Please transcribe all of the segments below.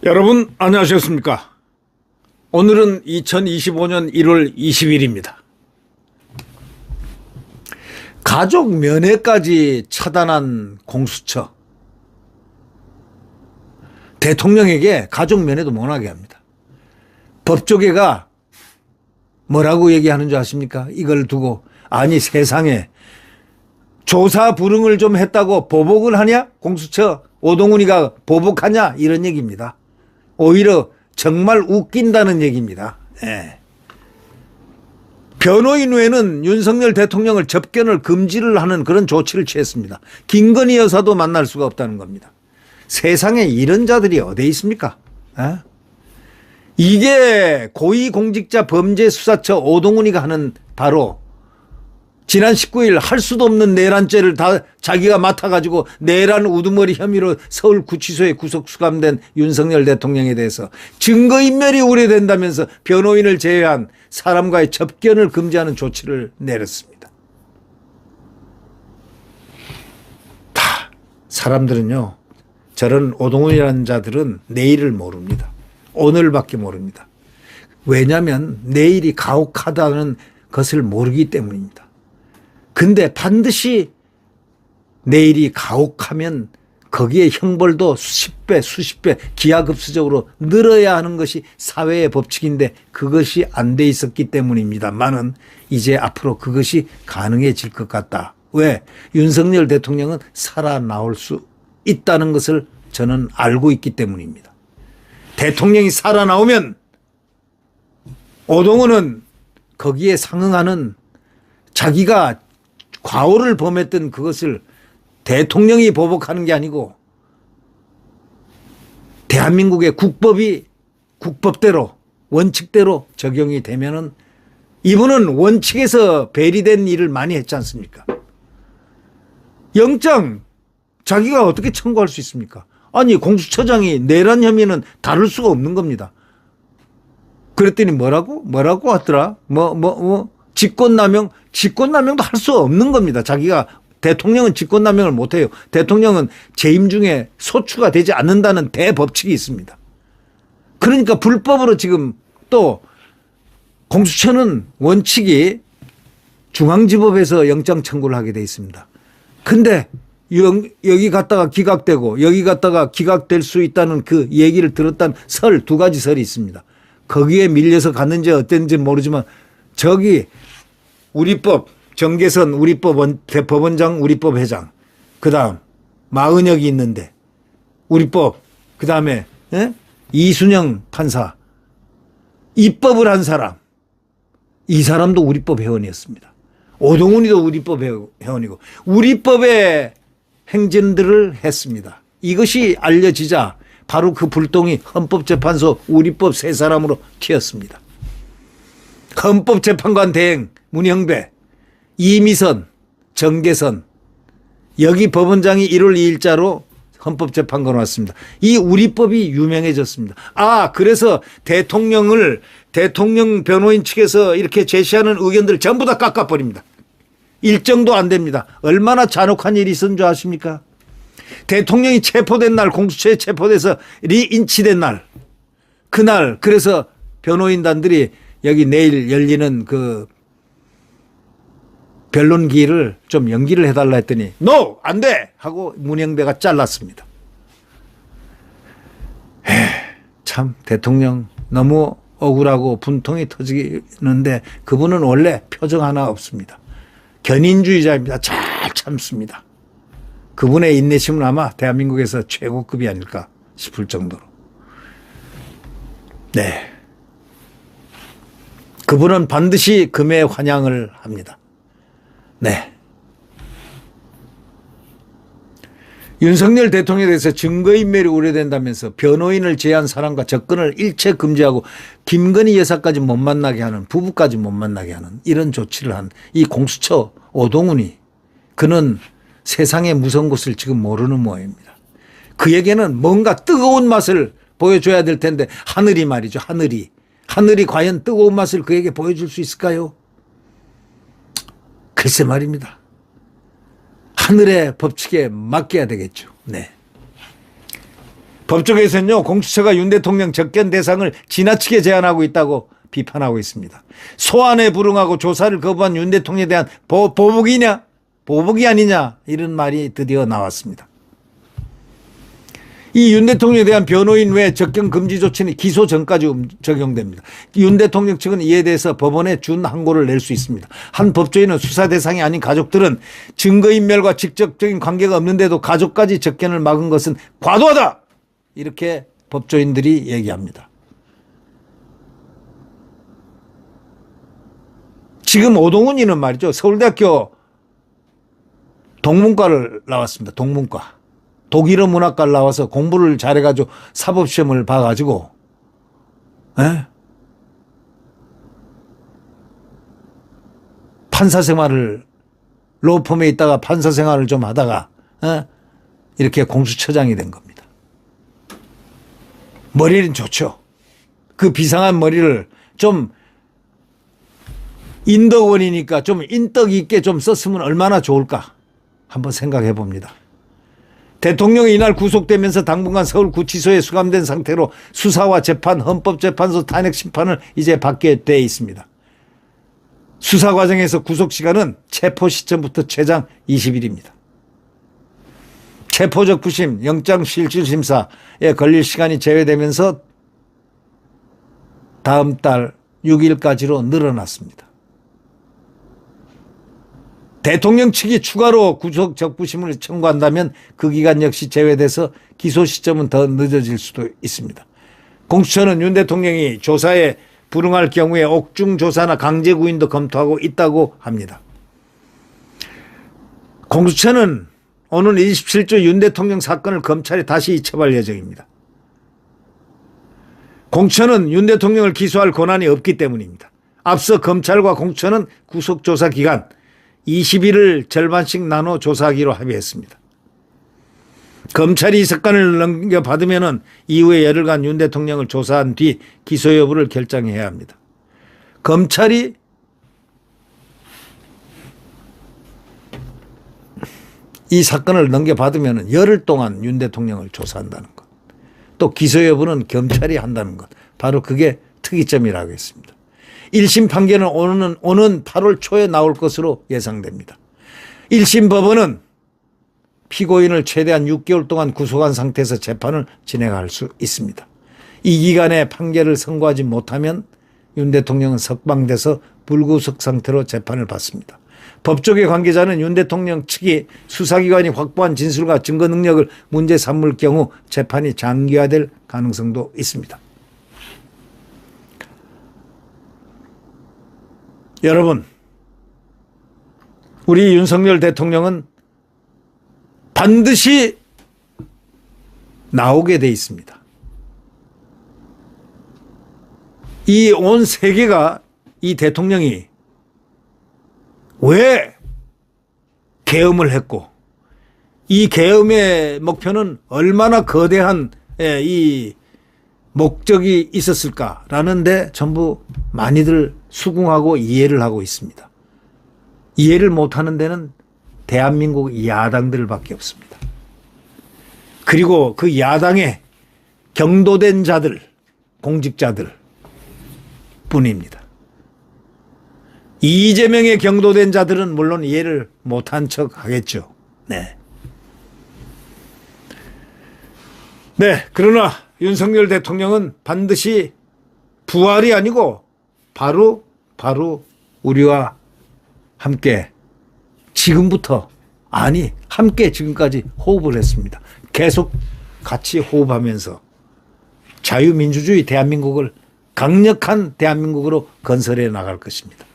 여러분 안녕하셨습니까? 오늘은 2025년 1월 20일입니다. 가족 면회까지 차단한 공수처. 대통령에게 가족 면회도 못하게 합니다. 법조계가 뭐라고 얘기하는 줄 아십니까? 이걸 두고 아니 세상에 조사 불응을 좀 했다고 보복을 하냐? 공수처 오동훈이가 보복하냐? 이런 얘기입니다. 오히려 정말 웃긴다는 얘기입니다. 네. 변호인 외에는 윤석열 대통령을 접견을 금지를 하는 그런 조치를 취했습니다. 김건희 여사도 만날 수가 없다는 겁니다. 세상에 이런 자들이 어디 있습니까? 에? 이게 고위공직자 범죄수사처 오동훈이가 하는 바로 지난 19일 할 수도 없는 내란죄를 다 자기가 맡아가지고 내란 우두머리 혐의로 서울구치소에 구속 수감된 윤석열 대통령에 대해서 증거인멸이 우려된다면서 변호인을 제외한 사람과의 접견을 금지하는 조치를 내렸습니다. 다 사람들은요, 저런 오동훈이라는 자들은 내일을 모릅니다. 오늘밖에 모릅니다. 왜냐하면 내일이 가혹하다는 것을 모르기 때문입니다. 근데 반드시 내일이 가혹하면 거기에 형벌도 수십 배, 수십 배 기하급수적으로 늘어야 하는 것이 사회의 법칙인데 그것이 안 돼 있었기 때문입니다만은 이제 앞으로 그것이 가능해질 것 같다. 왜? 윤석열 대통령은 살아나올 수 있다는 것을 저는 알고 있기 때문입니다. 대통령이 살아나오면 오동훈은 거기에 상응하는 자기가 과오를 범했던 그것을 대통령이 보복하는 게 아니고 대한민국의 국법이 국법대로 원칙대로 적용이 되면은 이분은 원칙에서 배리된 일을 많이 했지 않습니까? 영장 자기가 어떻게 청구할 수 있습니까? 아니 공수처장이 내란 혐의는 다룰 수가 없는 겁니다. 그랬더니 뭐라고 하더라? 직권남용도 할 수 없는 겁니다. 자기가 대통령은 직권남용을 못해요. 대통령은 재임 중에 소추가 되지 않는다는 대법칙이 있습니다. 그러니까 불법으로 지금 또 공수처는 원칙이 중앙지법에서 영장 청구를 하게 돼 있습니다. 근데 여기 갔다가 기각되고 여기 갔다가 기각될 수 있다는 그 얘기를 들었다는 두 가지 설이 있습니다. 거기에 밀려서 갔는지 어땠는지 모르지만 저기 우리법 정계선 우리법 대법원장 우리법 회장 그다음 마은혁이 있는데 우리법 그다음에 이순영 판사 입법을 한 사람 이 사람도 우리법 회원이었습니다. 오동훈이도 우리법 회원이고 우리법의 행진들을 했습니다. 이것이 알려지자 바로 그 불똥이 헌법재판소 우리법 세 사람으로 튀었습니다. 헌법재판관 대행 문형배, 이미선, 정계선 여기 법원장이 1월 2일자로 헌법재판관 왔습니다. 이 우리법이 유명해졌습니다. 그래서 대통령 변호인 측에서 이렇게 제시하는 의견들을 전부 다 깎아버립니다. 일정도 안 됩니다. 얼마나 잔혹한 일이 있었는 줄 아십니까? 대통령이 체포된 날 공수처에 체포돼서 리인치된 날 그날 그래서 변호인단들이 여기 내일 열리는 그 변론기일을 좀 연기를 해달라 했더니 NO! 안 돼! 하고 문형배가 잘랐습니다. 참 대통령 너무 억울하고 분통이 터지는데 그분은 원래 표정 하나 없습니다. 견인주의자입니다. 잘 참습니다. 그분의 인내심은 아마 대한민국에서 최고급이 아닐까 싶을 정도로. 네. 그분은 반드시 금의 환영을 합니다. 네. 윤석열 대통령에 대해서 증거인멸이 우려된다면서 변호인을 제외한 사람과 접근을 일체 금지하고 김건희 여사까지 못 만나게 하는 부부까지 못 만나게 하는 이런 조치를 한 이 공수처 오동훈이 그는 세상의 무서운 것을 지금 모르는 모양입니다. 그에게는 뭔가 뜨거운 맛을 보여줘야 될 텐데 하늘이 말이죠. 하늘이 과연 뜨거운 맛을 그에게 보여줄 수 있을까요? 글쎄 말입니다. 하늘의 법칙에 맡겨야 되겠죠. 네. 법조계에서는요, 공수처가 윤 대통령 접견 대상을 지나치게 제한하고 있다고 비판하고 있습니다. 소환에 불응하고 조사를 거부한 윤 대통령에 대한 보복이냐? 보복이 아니냐? 이런 말이 드디어 나왔습니다. 이 윤 대통령에 대한 변호인 외 접견 금지 조치는 기소 전까지 적용됩니다. 윤 대통령 측은 이에 대해서 법원에 준항고를 낼 수 있습니다. 한 법조인은 수사 대상이 아닌 가족들은 증거인멸과 직접적인 관계가 없는데도 가족까지 접견을 막은 것은 과도하다! 이렇게 법조인들이 얘기합니다. 지금 오동훈이는 말이죠. 서울대학교 동문과를 나왔습니다. 동문과. 독일어 문학과를 나와서 공부를 잘해가지고 사법시험을 봐가지고, 판사 생활을, 로펌에 있다가 판사 생활을 좀 하다가, 이렇게 공수처장이 된 겁니다. 머리는 좋죠. 그 비상한 머리를 좀 인덕원이니까 좀 인덕 있게 좀 썼으면 얼마나 좋을까 한번 생각해 봅니다. 대통령이 이날 구속되면서 당분간 서울구치소에 수감된 상태로 수사와 재판, 헌법재판소 탄핵 심판을 이제 받게 돼 있습니다. 수사 과정에서 구속 시간은 체포 시점부터 최장 20일입니다. 체포적 부심, 영장실질심사에 걸릴 시간이 제외되면서 다음 달 6일까지로 늘어났습니다. 대통령 측이 추가로 구속 적부심을 청구한다면 그 기간 역시 제외돼서 기소 시점은 더 늦어질 수도 있습니다. 공수처는 윤 대통령이 조사에 불응할 경우에 옥중 조사나 강제 구인도 검토하고 있다고 합니다. 공수처는 오는 27조 윤 대통령 사건을 검찰에 다시 처벌할 예정입니다. 공수처는 윤 대통령을 기소할 권한이 없기 때문입니다. 앞서 검찰과 공수처는 구속조사 기간 20일을 절반씩 나눠 조사하기로 합의했습니다. 검찰이 이 사건을 넘겨받으면 이후에 열흘간 윤 대통령을 조사한 뒤 기소 여부를 결정해야 합니다. 검찰이 이 사건을 넘겨받으면 열흘 동안 윤 대통령을 조사한다는 것. 또 기소 여부는 검찰이 한다는 것. 바로 그게 특이점이라고 했습니다. 1심 판결은 오는 8월 초에 나올 것으로 예상됩니다. 1심 법원은 피고인을 최대한 6개월 동안 구속한 상태에서 재판을 진행할 수 있습니다. 이 기간에 판결을 선고하지 못하면 윤 대통령은 석방돼서 불구속 상태로 재판을 받습니다. 법조계 관계자는 윤 대통령 측이 수사기관이 확보한 진술과 증거 능력을 문제 삼을 경우 재판이 장기화될 가능성도 있습니다. 여러분, 우리 윤석열 대통령은 반드시 나오게 돼 있습니다. 이 온 세계가 이 대통령이 왜 계엄을 했고 이 계엄의 목표는 얼마나 거대한 이 목적이 있었을까라는 데 전부 많이들 수긍하고 이해를 하고 있습니다. 이해를 못하는 데는 대한민국 야당들밖에 없습니다. 그리고 그 야당의 경도된 자들, 공직자들 뿐입니다. 이재명의 경도된 자들은 물론 이해를 못한 척 하겠죠. 네. 그러나 윤석열 대통령은 반드시 부활이 아니고 바로 우리와 함께 지금부터 함께 지금까지 호흡을 했습니다. 계속 같이 호흡하면서 자유민주주의 대한민국을 강력한 대한민국으로 건설해 나갈 것입니다.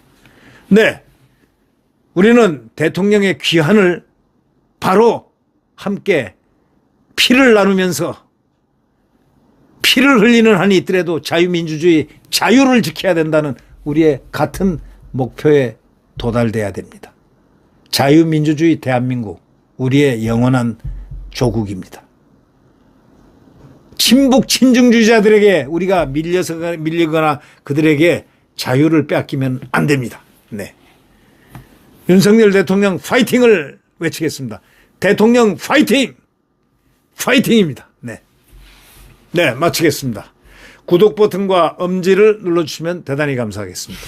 우리는 대통령의 귀환을 바로 함께 피를 나누면서 피를 흘리는 한이 있더라도 자유민주주의, 자유를 지켜야 된다는 우리의 같은 목표에 도달돼야 됩니다. 자유민주주의 대한민국, 우리의 영원한 조국입니다. 친북 친중주의자들에게 우리가 밀리거나 그들에게 자유를 빼앗기면 안 됩니다. 네. 윤석열 대통령 파이팅을 외치겠습니다. 대통령 파이팅! 파이팅입니다. 네. 네, 마치겠습니다. 구독 버튼과 엄지를 눌러주시면 대단히 감사하겠습니다.